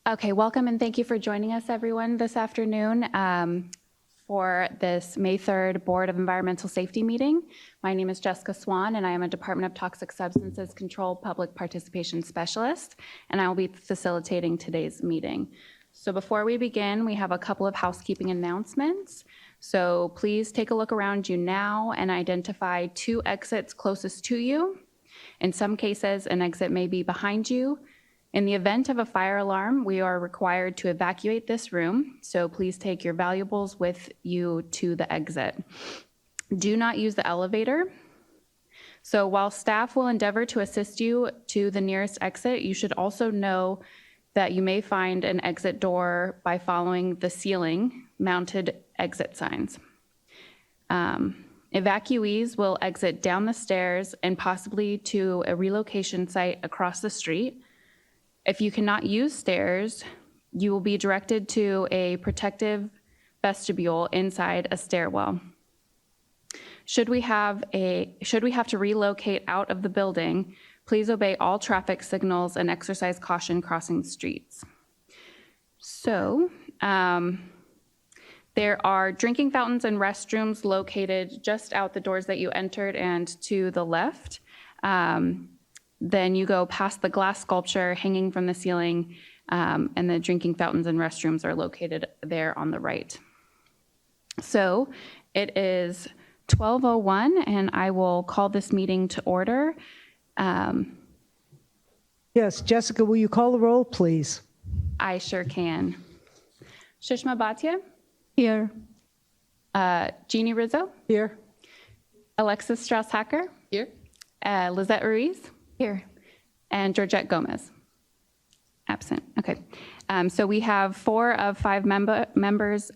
Okay, welcome and thank you for joining us, everyone, this afternoon for this May 3rd Board of Environmental Safety meeting. My name is Jessica Swan, and I am a Department of Toxic Substances Control Public Participation Specialist, and I will be facilitating today's meeting. So before we begin, we have a couple of housekeeping announcements. So please take a look around you now and identify 2 exits closest to you. In some cases, an exit may be behind you. In the event of a fire alarm, we are required to evacuate this room, so please take your valuables with you to the exit. Do not use the elevator. So while staff will endeavor to assist you to the nearest exit, you should also know that you may find an exit door by following the ceiling mounted exit signs. Evacuees will exit down the stairs and possibly to a relocation site across the street. If you cannot use stairs, you will be directed to a protective vestibule inside a stairwell. Should we have to relocate out of the building, please obey all traffic signals and exercise caution crossing the streets. So, there are drinking fountains and restrooms located just out the doors that you entered and to the left. Then you go past the glass sculpture hanging from the ceiling, and the drinking fountains and restrooms are located there on the right. So it is 12:01, and I will call this meeting to order. Yes, Jessica, will you call the roll, please? I sure can. Shishma Bhatia? Here. Jeannie Rizzo? Here. Alexis Strauss-Hacker? Here. Lizette Ruiz? Here. And Georgette Gomez? Absent. Okay. So we have 4 of 5 members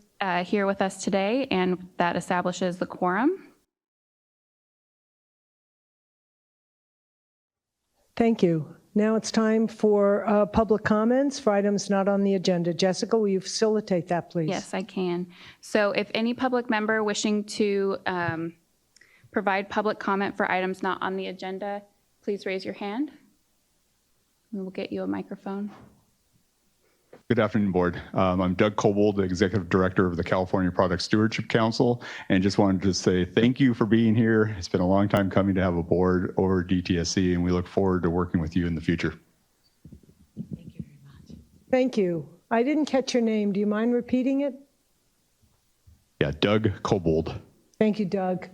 here with us today, and that establishes the quorum. Thank you. Now it's time for public comments for items not on the agenda. Jessica, will you facilitate that, please? Yes, I can. So if any public member wishing to provide public comment for items not on the agenda, please raise your hand. We will get you a microphone. Good afternoon, Board. I'm Doug Kobold, the Executive Director of the California Product Stewardship Council, and just wanted to say thank you for being here. It's been a long time coming to have a board over DTSC, and we look forward to working with you in the future. Thank you very much. Thank you. I didn't catch your name. Do you mind repeating it? Yeah, Doug Kobold. Thank you, Doug.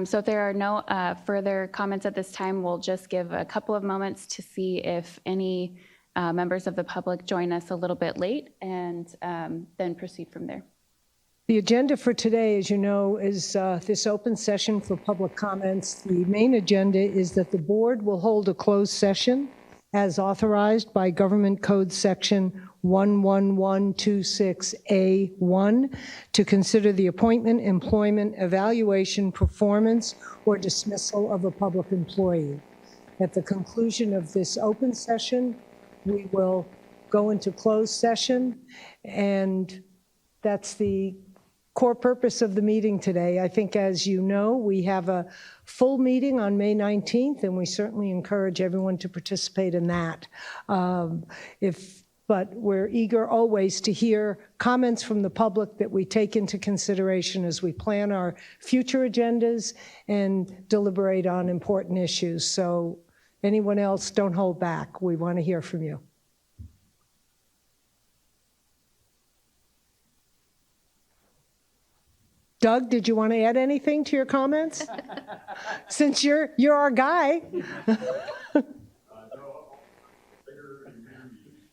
So if there are no further comments at this time, we'll just give a couple of moments to see if any members of the public join us a little bit late, and then proceed from there. The agenda for today, as you know, is this open session for public comments. The main agenda is that the board will hold a closed session as authorized by Government Code Section 11126A1 to consider the appointment, employment, evaluation, performance, or dismissal of a public employee. At the conclusion of this open session, we will go into closed session, and that's the core purpose of the meeting today. I think, as you know, we have a full meeting on May 19th, and we certainly encourage everyone to participate in that. But we're eager always to hear comments from the public that we take into consideration as we plan our future agendas and deliberate on important issues. So anyone else, don't hold back. We want to hear from you. Doug, did you want to add anything to your comments? Since you're our guy.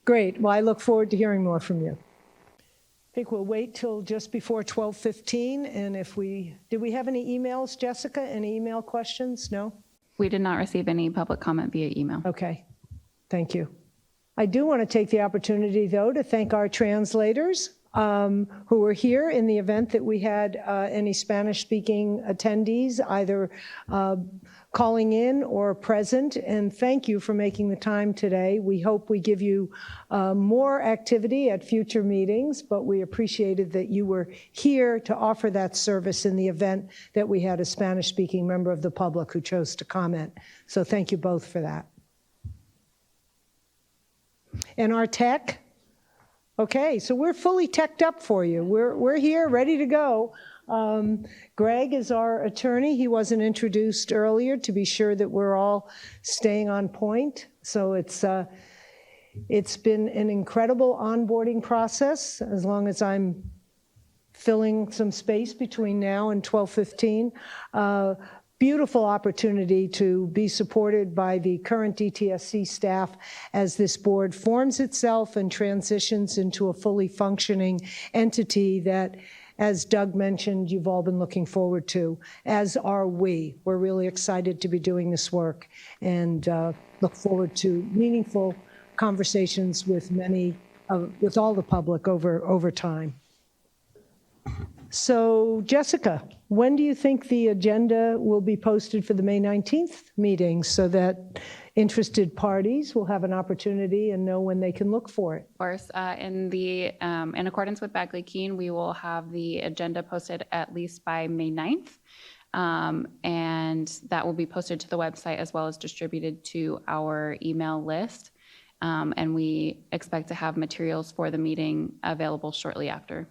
Great. Well, I look forward to hearing more from you. I think we'll wait till just before 12:15, and did we have any emails, Jessica? Any email questions? No? We did not receive any public comment via email. Okay. Thank you. I do want to take the opportunity, though, to thank our translators who were here in the event that we had any Spanish-speaking attendees, either calling in or present, and thank you for making the time today. We hope we give you more activity at future meetings, but we appreciated that you were here to offer that service in the event that we had a Spanish-speaking member of the public who chose to comment. So thank you both for that. And our tech, Okay, so we're fully teched up for you. We're here, ready to go. Greg is our attorney. He wasn't introduced earlier to be sure that we're all staying on point. So it's been an incredible onboarding process, as long as I'm filling some space between now and 12:15. Beautiful opportunity to be supported by the current DTSC staff as this board forms itself and transitions into a fully functioning entity that, as Doug mentioned, you've all been looking forward to, as are we. We're really excited to be doing this work and look forward to meaningful conversations with with all the public over time. So, Jessica, when do you think the agenda will be posted for the May 19th meeting so that interested parties will have an opportunity and know when they can look for it? Of course, in accordance with Bagley-Keene, we will have the agenda posted at least by May 9th. And that will be posted to the website as well as distributed to our email list. And we expect to have materials for the meeting available shortly after.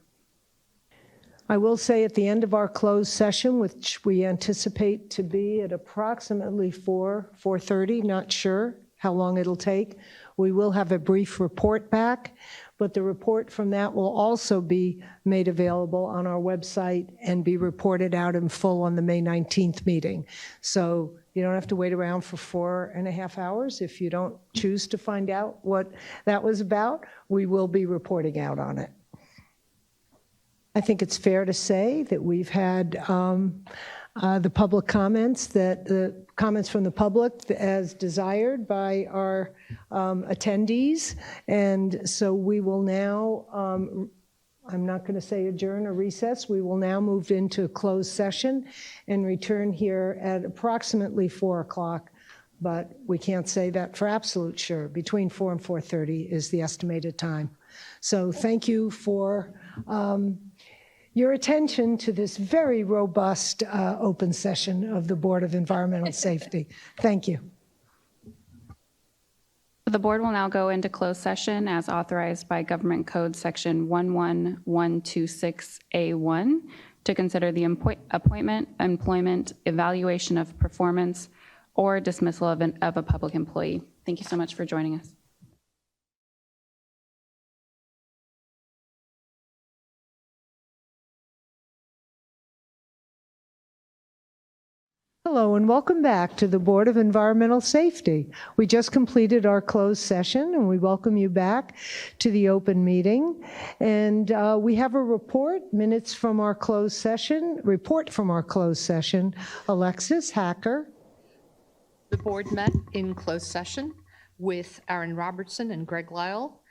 I will say at the end of our closed session, which we anticipate to be at approximately 4:30, not sure how long it'll take, we will have a brief report back, but the report from that will also be made available on our website and be reported out in full on the May 19th meeting. So you don't have to wait around for 4.5 hours. If you don't choose to find out what that was about, we will be reporting out on it. I think it's fair to say that we've had the public comments, the comments from the public as desired by our attendees. And so we will now, I'm not going to say adjourn or recess, we will now move into closed session and return here at approximately 4 o'clock. But we can't say that for absolute sure. Between 4 and 4:30 is the estimated time. So thank you for your attention to this very robust open session of the Board of Environmental Safety. Thank you. The board will now go into closed session as authorized by Government Code Section 11126A1 to consider the appointment, employment, evaluation of performance, or dismissal of a public employee. Thank you so much for joining us. Hello and welcome back to the Board of Environmental Safety. We just completed our closed session and we welcome you back to the open meeting. And we have a report from our closed session. Alexis Hacker. The board met in closed session with Aaron Robertson and Greg Lyle.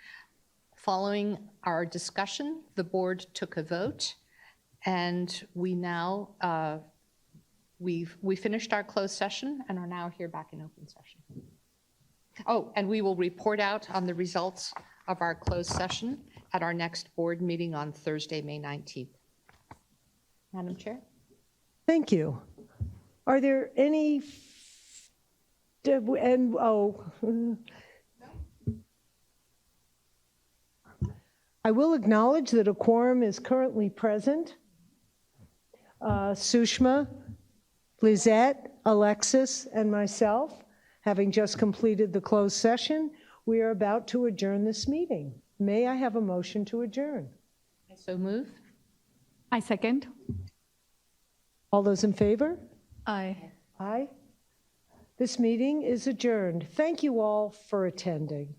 Following our discussion, the board took a vote, and we now we finished our closed session and are now here back in open session. Oh, and we will report out on the results of our closed session at our next board meeting on Thursday, May 19th. Madam Chair? Thank you. Are there any, I will acknowledge that a quorum is currently present. Sushma, Lizette, Alexis, and myself, having just completed the closed session, we are about to adjourn this meeting. May I have a motion to adjourn? I so move. I second. All those in favor? Aye. Aye. This meeting is adjourned. Thank you all for attending.